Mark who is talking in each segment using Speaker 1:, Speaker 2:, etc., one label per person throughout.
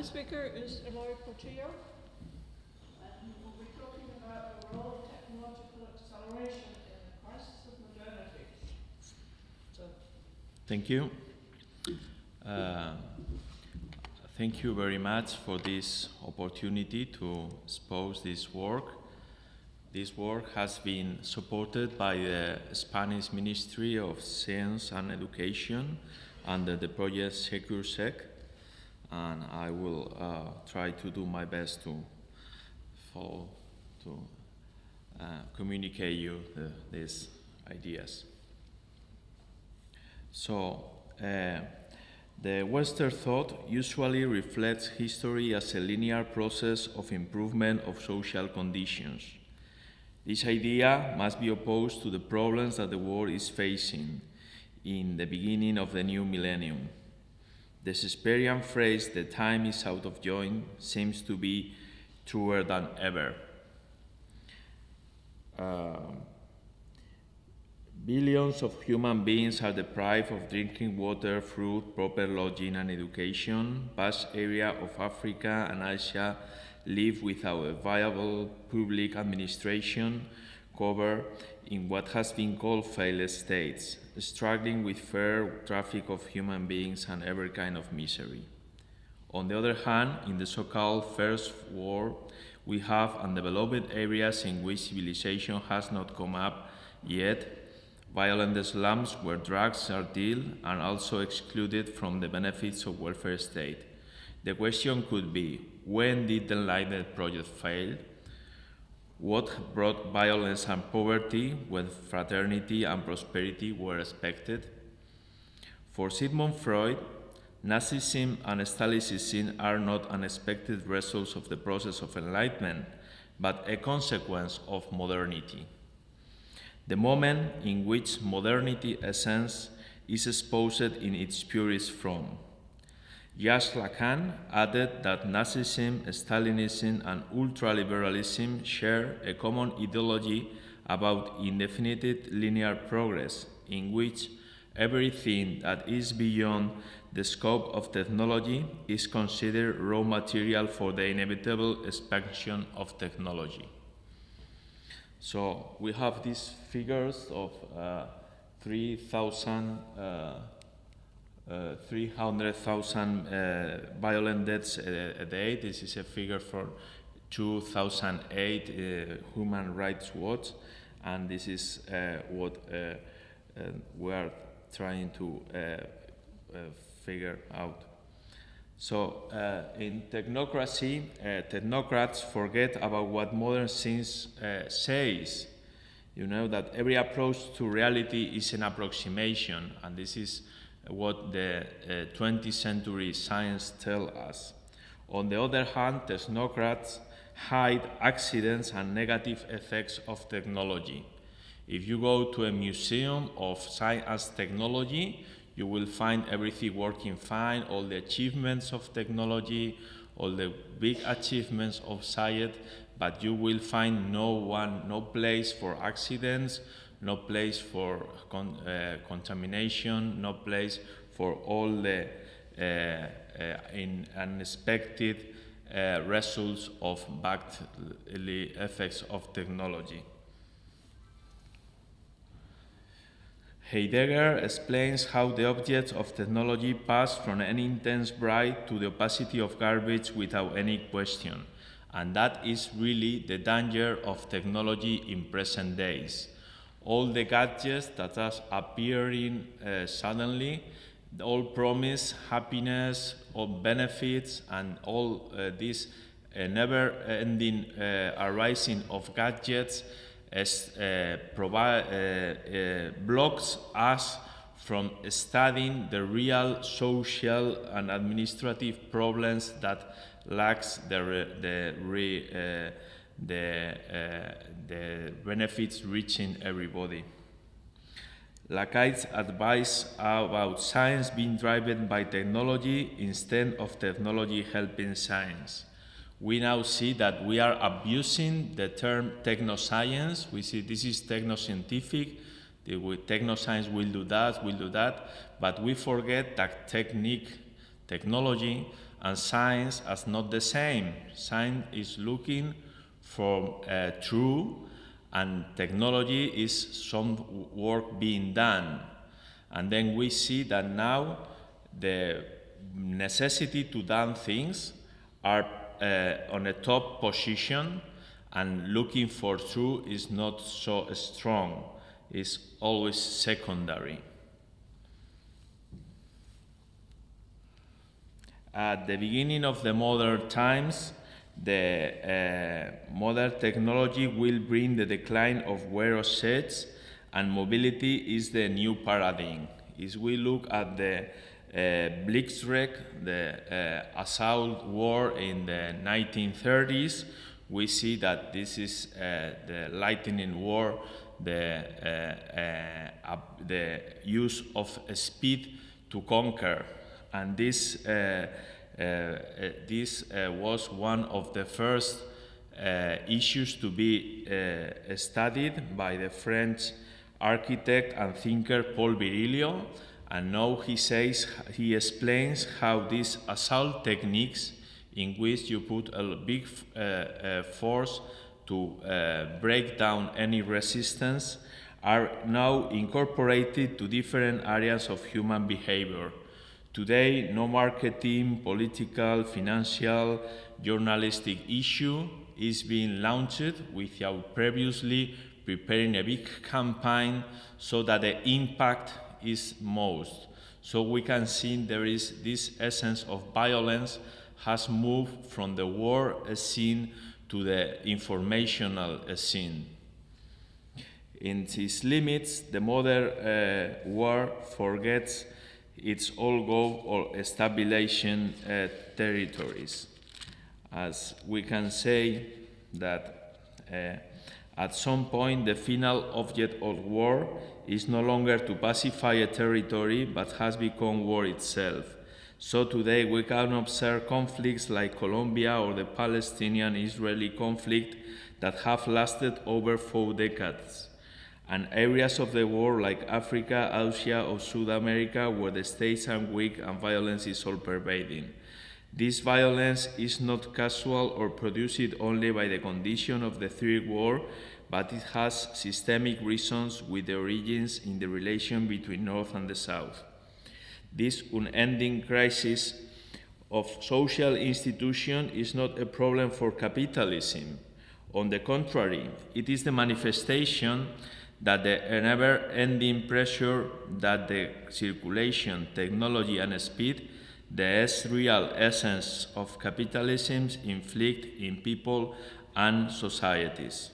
Speaker 1: Speaker is Eloy Portillo, and he will be talking about the role of technological acceleration in the crisis of modernity. So.
Speaker 2: Thank you. Thank you very much for this opportunity to expose this work. This work has been supported by the Spanish Ministry of Science and Education under the project SecureSec, and I will try to do my best to communicate you these ideas. So, the Western thought usually reflects history as a linear process of improvement of social conditions. This idea must be opposed to the problems that the world is facing in the beginning of the new millennium. The Shakespearean phrase, "the time is out of joint," seems to be truer than ever. Billions of human beings are deprived of drinking water, food, proper lodging and education. Vast areas of Africa and Asia live without a viable public administration covered in what has been called failed states, struggling with fair traffic of human beings and every kind of misery. On the other hand, in the so-called First World, we have undeveloped areas in which civilization has not come up yet, violent slums where drugs are dealt and also excluded from the benefits of welfare state. The question could be, when did the Enlightenment project fail? What brought violence and poverty when fraternity and prosperity were expected? For Sigmund Freud, Nazism and Stalinism are not unexpected results of the process of enlightenment, but a consequence of modernity. The moment in which modernity essence is exposed in its purest form. Jacques Lacan added that Nazism, Stalinism, and ultraliberalism share a common ideology about indefinite linear progress, in which everything that is beyond the scope of technology is considered raw material for the inevitable expansion of technology. So we have these figures of 300,000 violent deaths a day. This is a figure for 2008 Human Rights Watch, and this is what we are trying to figure out. So in technocracy, technocrats forget about what modern science says. You know that every approach to reality is an approximation, and this is what the 20th century science tells us. On the other hand, technocrats hide accidents and negative effects of technology. If you go to a museum of science and technology, you will find everything working fine, all the achievements of technology, all the big achievements of science, but you will find no place for accidents, no place for contamination, no place for all the unexpected results of bad effects of technology. Heidegger explains how the objects of technology pass from an intense bright to the opacity of garbage without any question. And that is really the danger of technology in present days. All the gadgets that are appearing suddenly, all promise happiness, all benefits, and all this never-ending arising of gadgets blocks us from studying the real social and administrative problems that lacks the benefits reaching everybody. Lacan's advice about science being driven by technology instead of technology helping science. We now see that we are abusing the term technoscience. We see this is technoscientific, technoscience will do that, but we forget that technology and science as not the same. Science is looking for true, and technology is some work being done. And then we see that now the necessity to done things are on a top position, and looking for true is not so strong, it's always secondary. At the beginning of the modern times, the modern technology will bring the decline of wear sets, and mobility is the new paradigm. If we look at the Blitzkrieg, the assault war in the 1930s, we see that this is the lightning war, the use of speed to conquer. And this was one of the first issues to be studied by the French architect and thinker Paul Virilio. And now he explains how these assault techniques, in which you put a big force to break down any resistance, are now incorporated to different areas of human behavior. Today, no marketing, political, financial, journalistic issue is being launched without previously preparing a big campaign so that the impact is most. So we can see there is this essence of violence has moved from the war scene to the informational scene. In its limits, the modern war forgets its old goal of establishing territories. As we can say that at some point the final object of war is no longer to pacify a territory, but has become war itself. So today we can observe conflicts like Colombia or the Palestinian-Israeli conflict that have lasted over 4 decades, and areas of the world like Africa, Asia, or South America, where the states are weak and violence is all-pervading. This violence is not casual or produced only by the condition of the Third War, but it has systemic reasons with the origins in the relation between North and the South. This unending crisis of social institution is not a problem for capitalism. On the contrary, it is the manifestation that the never-ending pressure that the circulation, technology, and speed, the real essence of capitalism, inflict in people and societies.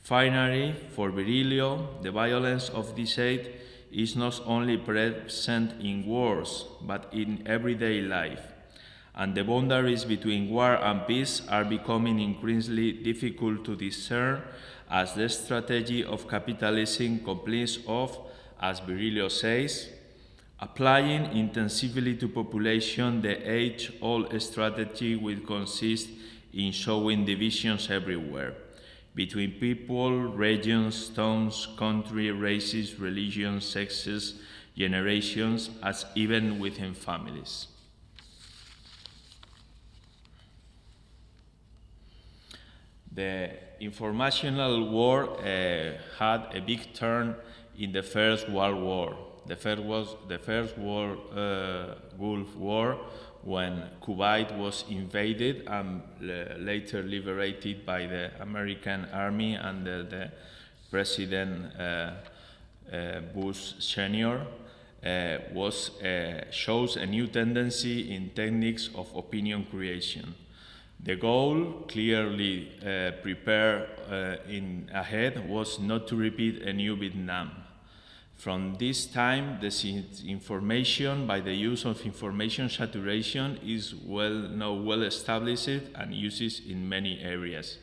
Speaker 2: Finally, for Virilio, the violence of this age is not only present in wars, but in everyday life, and the boundaries between war and peace are becoming increasingly difficult to discern as the strategy of capitalism complies of, as Virilio says, applying intensively to population the age-old strategy which consists in showing divisions everywhere, between people, regions, towns, country, races, religions, sexes, generations, as even within families. The informational war had a big turn in the First World War. The first Gulf War, when Kuwait was invaded and later liberated by the American army under the President Bush Sr., shows a new tendency in techniques of opinion creation. The goal, clearly prepared ahead, was not to repeat a new Vietnam. From this time, the information by the use of information saturation is well established and uses in many areas.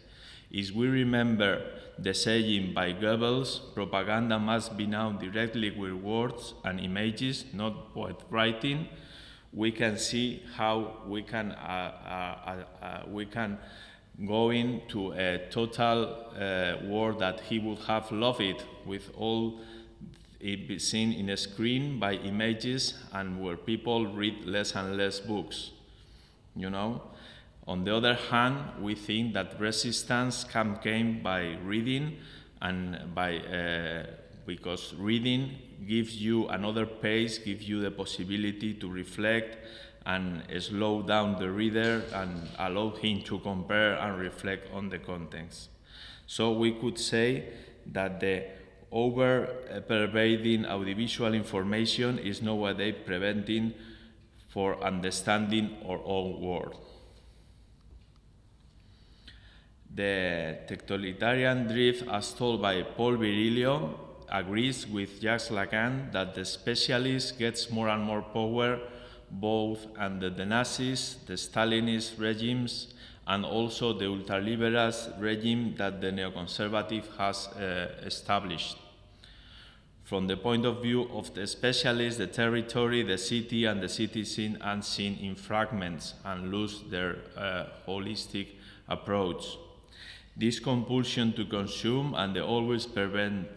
Speaker 2: If we remember the saying by Goebbels, propaganda must be now directly with words and images, not with writing, we can see how we can go into a total war that he would have loved it, with all it be seen in a screen by images, and where people read less and less books. you know. On the other hand, we think that resistance can come by reading, and because reading gives you another pace, gives you the possibility to reflect and slow down the reader and allow him to compare and reflect on the contents. So we could say that the over-pervading audiovisual information is nowadays preventing for understanding our own world. The totalitarian drift, as told by Paul Virilio, agrees with Jacques Lacan that the specialist gets more and more power both under the Nazis, the Stalinist regimes, and also the ultraliberal regime that the neoconservative has established. From the point of view of the specialist, the territory, the city, and the citizen are seen in fragments and lose their holistic approach. This compulsion to consume and the always present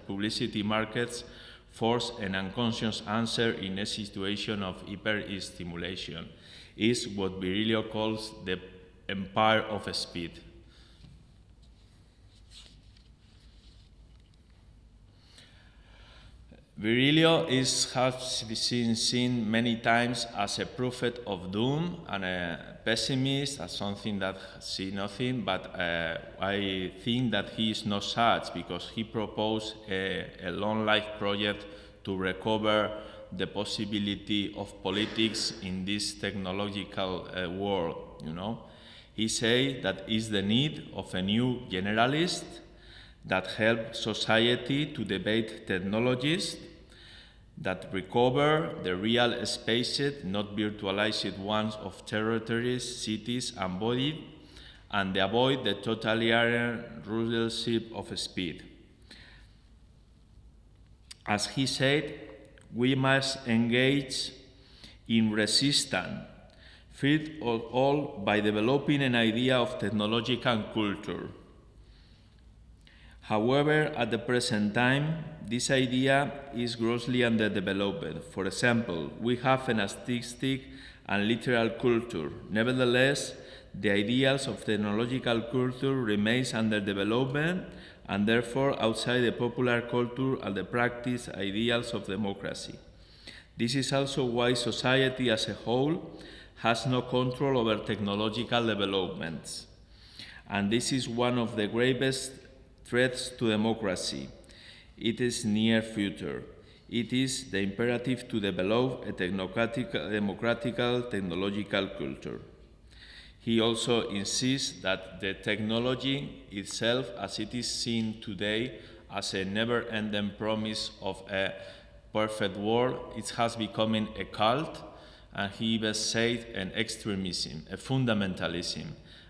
Speaker 2: publicity markets force an unconscious answer in a situation of hyper-stimulation, is what Virilio calls the empire of speed. Virilio has been seen many times as a prophet of doom and a pessimist, as something that sees nothing, but I think that he is not such, because he proposed a long life project to recover the possibility of politics in this technological world, you know. He said that is the need of a new generalist that help society to debate technologies that recover the real spaces, not virtualized ones, of territories, cities, and bodies, and avoid the totalitarian rulership of speed. As he said, we must engage in resistance, first of all by developing an idea of technological culture. However, at the present time, this idea is grossly underdeveloped. For example, we have an artistic and literal culture. Nevertheless, the ideals of technological culture remains underdeveloped, and therefore outside the popular culture and the practice ideals of democracy. This is also why society as a whole has no control over technological developments. And this is one of the gravest threats to democracy. It is near future. It is the imperative to develop a democratic technological culture. He also insists that the technology itself, as it is seen today as a never-ending promise of a perfect world, it has become a cult, and he even said an extremism, a fundamentalism.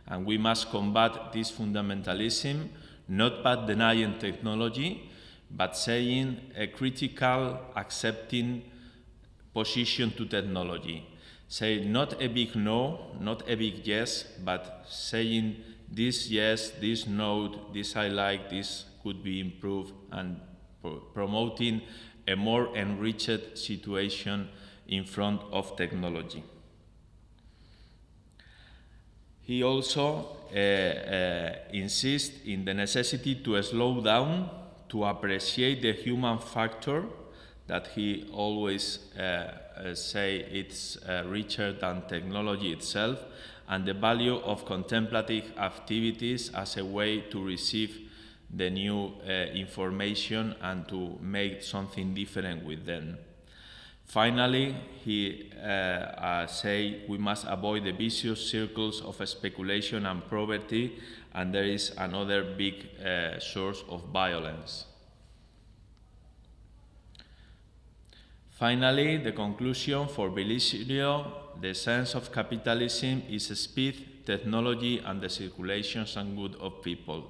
Speaker 2: And we must combat this fundamentalism, not by denying technology, but saying a critical, accepting position to technology. Say not a big no, not a big yes, but saying this yes, this no, this I like, this could be improved, and promoting a more enriched situation in front of technology. He also insists in the necessity to slow down, to appreciate the human factor, that he always say it's richer than technology itself, and the value of contemplative activities as a way to receive the new information and to make something different with them. Finally, he say we must avoid the vicious circles of speculation and poverty, and there is another big source of violence. Finally, the conclusion for Virilio: the sense of capitalism is speed, technology, and the circulation and good of people.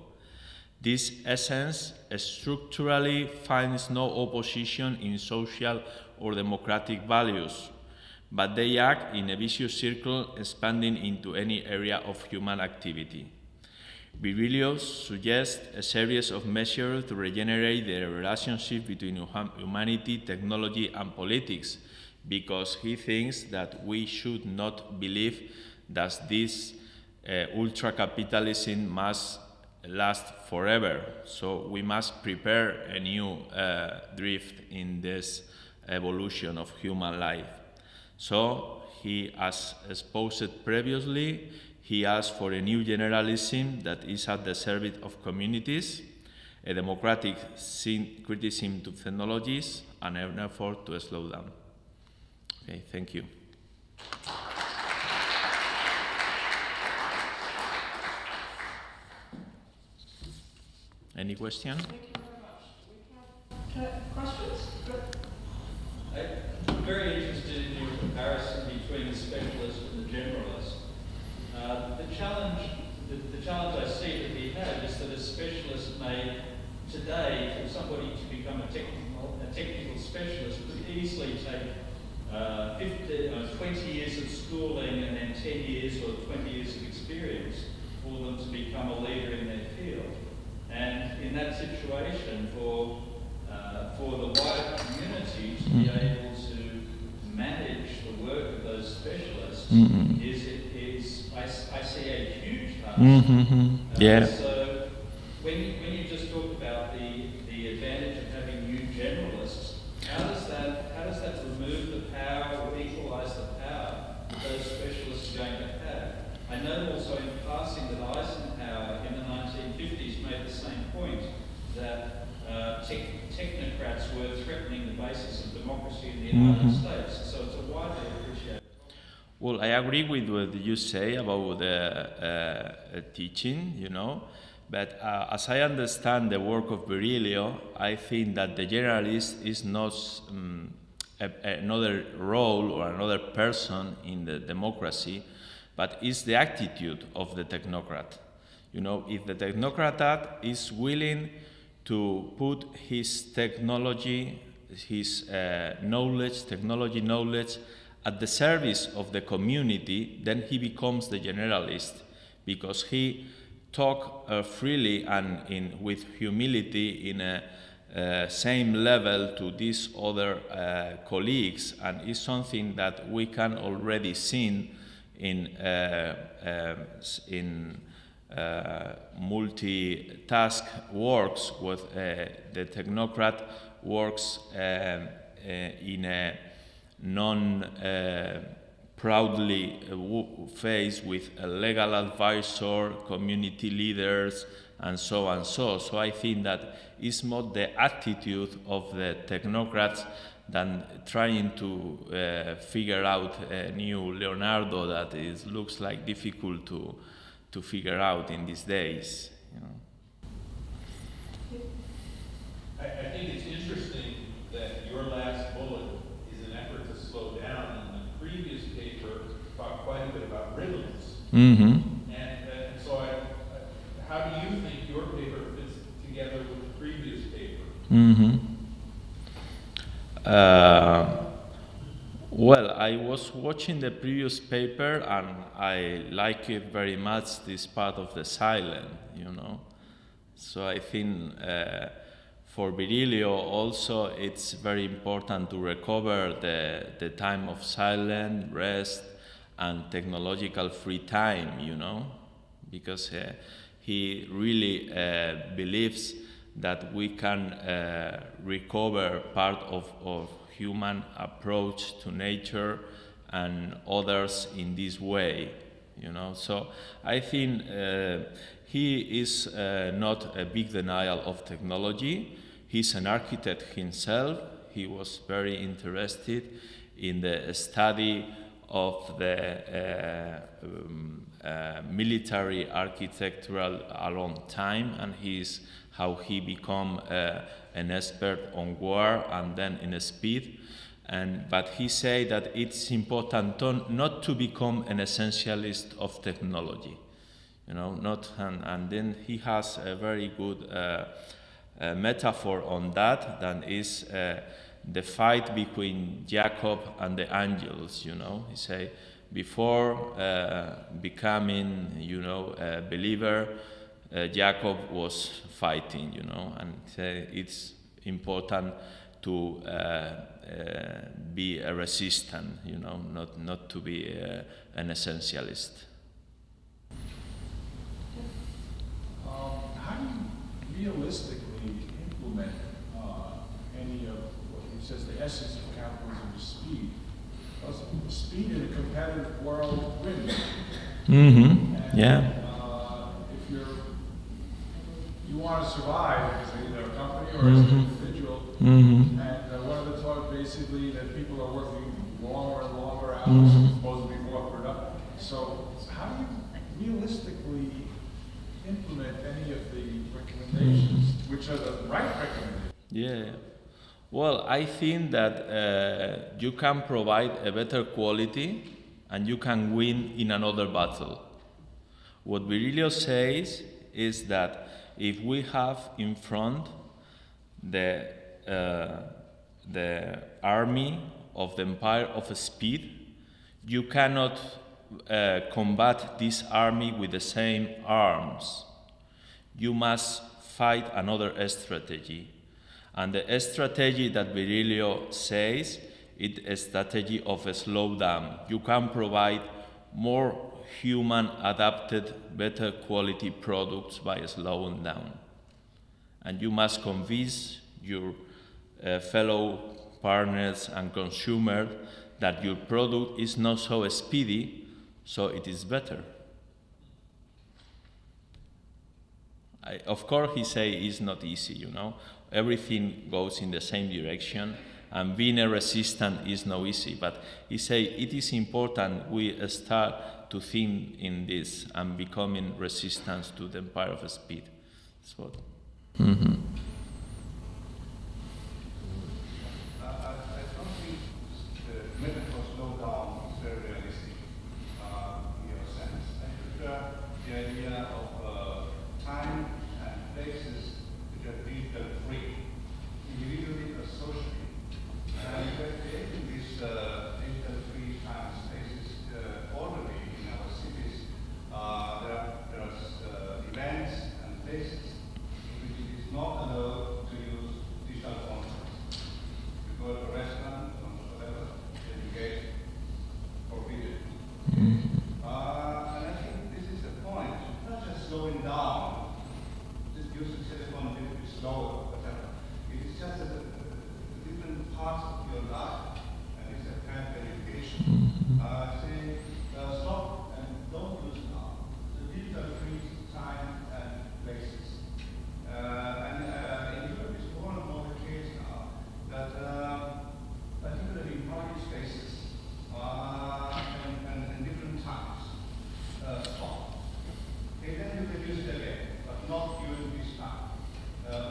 Speaker 2: This essence structurally finds no opposition in social or democratic values, but they act in a vicious circle expanding into any area of human activity. Virilio suggests a series of measures to regenerate the relationship between humanity, technology, and politics, because he thinks that we should not believe that this ultra-capitalism must last forever. So we must prepare a new drift in this evolution of human life. So he, as exposed previously, he asked for a new generalism that is at the service of communities, a democratic criticism to technologies, and an effort to slow down. Okay, thank you. Any question?
Speaker 1: Thank you very much. Do we have questions? Good.
Speaker 3: I'm very interested in your comparison between the specialist and the generalist. The challenge I see that we have is that a specialist may today, for somebody to become a technical specialist, could easily take 20 years of schooling and then 10 years or 20 years of experience for them to become a leader in their field. And in that situation, for the wider community to be able to manage the work of those specialists I see a huge task.
Speaker 2: Yeah.
Speaker 3: So when you just talk about the advantage of having new generalists, how does that remove the power or equalise the power that those specialists are going to have? I know also in passing that Eisenhower in the 1950s made the same point, that technocrats were threatening the basis of democracy in the United States. So it's a widely appreciated.
Speaker 2: Well, I agree with what you say about the teaching, you know, but as I understand the work of Virilio, I think that the generalist is not another role or another person in the democracy, but is the attitude of the technocrat. You know, if the technocrat is willing to put his technology, his technology knowledge at the service of the community, then he becomes the generalist, because he talk freely and with humility in a same level to these other colleagues, and is something that we can already see in multitask works, with the technocrat works in a non-proudly face with a legal advisor, community leaders, and so on. So I think that it's more the attitude of the technocrats than trying to figure out a new Leonardo that looks like difficult to figure out in these days. You know.
Speaker 4: I think it's interesting that your last bullet is an effort to slow down, and the previous paper talked quite a bit about rhythms. And so how do you think your paper fits together with the previous paper?
Speaker 2: Well, I was watching the previous paper and I like it very much, this part of the silent, you know. So I think for Virilio also it's very important to recover the time of silence, rest, and technological free time, you know, because he really believes that we can recover part of human approach to nature and others in this way, you know. So I think he is not a big denial of technology. He's an architect himself. He was very interested in the study of the military architectural a long time, and how he become an expert on war and then in speed. But he said that it's important not to become an essentialist of technology, you know. And then he has a very good metaphor on that. That is the fight between Jacob and the angels. You know, he say before becoming, you know, a believer, Jacob was fighting, you know, and it's important to be a resistant, you know, not to be an essentialist.
Speaker 5: How do you realistically implement any of what he says the essence of capitalism is speed? Because speed in a competitive world wins.
Speaker 2: Mm-hmm.
Speaker 5: And,
Speaker 2: Yeah.
Speaker 5: If you want to survive as either a company or as an individual, and one of the talk basically that people are working longer and longer hours, supposed to be more productive. So how do you realistically implement any of the recommendations, which are the right recommendations?
Speaker 2: Yeah. Well, I think that you can provide a better quality and you can win in another battle. What Virilio says is that if we have in front the army of the empire of speed, you cannot combat this army with the same arms. You must fight another strategy. And the strategy that Virilio says is a strategy of a slowdown. You can provide more human adapted, better quality products by slowing down. And you must convince your fellow partners and consumers that your product is not so speedy, so it is better. Of course, he says it's not easy, you know. Everything goes in the same direction, and being a resistant is not easy. But he says it is important we start to think in this and becoming resistant to the empire of speed. That's what. Mm-hmm.
Speaker 6: I don't think the method for slowdown is very realistic in your sense. I prefer the idea of time and places which are digital free, individually or socially. And we are creating these digital free time spaces already in our cities. There are events and places in which it is not allowed to use digital content. You go to a restaurant or whatever, and you get forbidden. And I think this is the point. Not just slowing down, just use the telephone a little bit slower, whatever. It is just a different parts of your life, and it's a kind of education. Say, stop and don't use now. The digital free time and places. And in Europe it's more and more the case now that particularly in private spaces and different times stop. Okay, then you can use it again, but not during this time.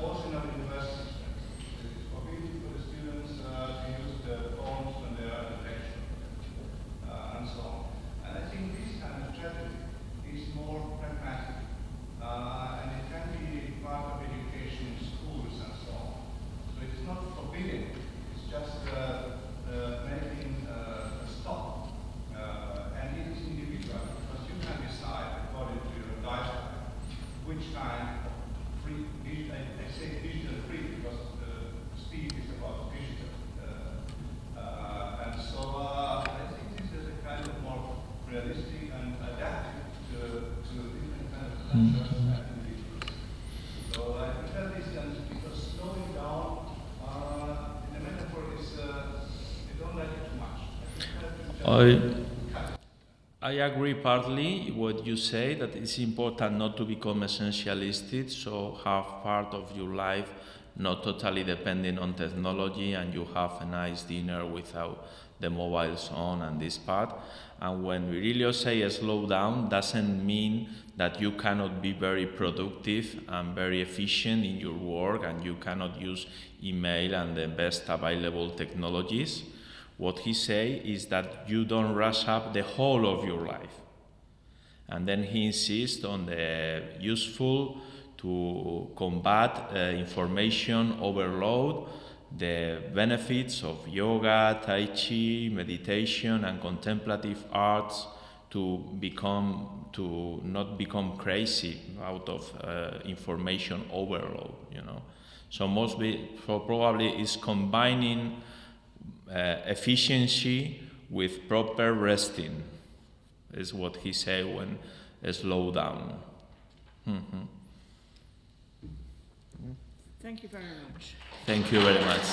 Speaker 6: Also in our universities, it is forbidden for the students to use the phones when they are in lecture, and so on. And I think this kind of strategy is more pragmatic, and it can be part of education in schools and so on. So it's not forbidden, it's just making a stop. And it is individual, because you can decide according to your lifestyle which kind of free, I say digital free because speed is about digital. And so I think this is a kind of more realistic and adaptive to different kind of cultures and individuals. So I prefer this because slowing down in the metaphor is, I don't like it too much. I prefer to just
Speaker 2: I agree partly what you say, that it's important not to become essentialistic, so have part of your life not totally depending on technology, and you have a nice dinner without the mobiles on and this part. And when we really say slow down, doesn't mean that you cannot be very productive and very efficient in your work and you cannot use email and the best available technologies. What he say is that you don't rush up the whole of your life. And then he insists on the useful to combat information overload, the benefits of yoga, tai chi, meditation, and contemplative arts to not become crazy out of information overload, you know. So probably is combining efficiency with proper resting, is what he said when slow down.
Speaker 1: Thank you very much.
Speaker 2: Thank you very much.